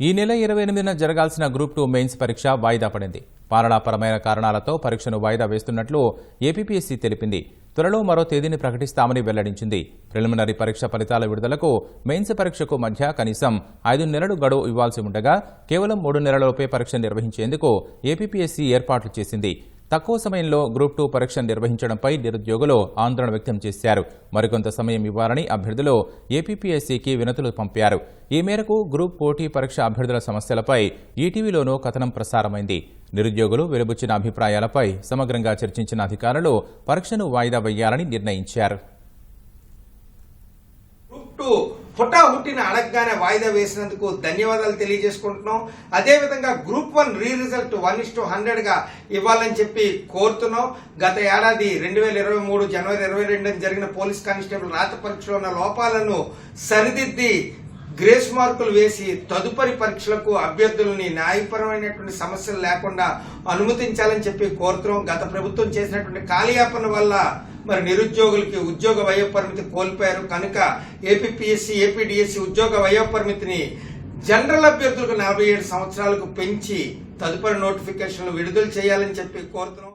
ఈ నెల 28న జరగాల్సిన గ్రూప్ 2 మెయిన్స్ పరీక్ష వాయిదా పడింది. పాలనాపరమైన కారణాలతో పరీక్షను వాయిదా వేస్తున్నట్లు ఏపీపీఎస్సీ తెలిపింది. త్వరలో మరో తేదీని ప్రకటిస్తామని వెల్లడించింది. ప్రిలిమినరీ పరీక్ష ఫలితాల విడుదలకు మెయిన్స్ పరీక్షకు మధ్య కనీసం 5 నెలలు గడువు ఇవ్వాల్సి ఉండగా కేవలం 3 నెలలలోపే పరీక్ష నిర్వహించేందుకు ఏపీపీఎస్సీ ఏర్పాట్లు చేసింది. తక్కువ సమయంలో గ్రూప్ 2 పరీక్ష నిర్వహించడంపై నిరుద్యోగులు ఆందోళన వ్యక్తం చేశారు. మరికొంత సమయం ఇవ్వాలని అభ్యర్థులు ఏపీపీఎస్సీకి వినతులు పంపారు. ఈ మేరకు గ్రూప్ పోటీ పరీక్ష అభ్యర్థుల సమస్యలపై ఈటీవీలోనూ కథనం ప్రసారమైంది. నిరుద్యోగులు వెలుబుచ్చిన అభిప్రాయాలపై సమగ్రంగా చర్చించిన అధికారులు పరీక్షను వాయిదా వేయాలని నిర్ణయించారు. హుటాహుట్టిన అడగగానే వాయిదా వేసినందుకు ధన్యవాదాలు తెలియజేసుకుంటున్నాం. అదేవిధంగా గ్రూప్ 1 రీ రిజల్ట్ 1:100 గా ఇవ్వాలని చెప్పి కోరుతున్నాం. గత ఏడాది 2023 జనవరి 22 జరిగిన పోలీస్ కానిస్టేబుల్ రాత పరీక్షలో ఉన్న లోపాలను సరిదిద్ది గ్రేస్ మార్కులు వేసి తదుపరి పరీక్షలకు అభ్యర్థులని న్యాయపరమైనటువంటి సమస్యలు లేకుండా అనుమతించాలని చెప్పి కోరుతున్నాం. గత ప్రభుత్వం చేసినటువంటి కాలయాపన వల్ల మరి నిరుద్యోగులకి ఉద్యోగ వయోపరిమితి కోల్పోయారు కనుక ఏపీపీఎస్సీ ఏపీడీఎస్సీ ఉద్యోగ వయోపరిమితిని జనరల్ అభ్యర్థులకు 47 సంవత్సరాలకు పెంచి తదుపరి నోటిఫికేషన్లు విడుదల చేయాలని చెప్పి కోరుతున్నాం.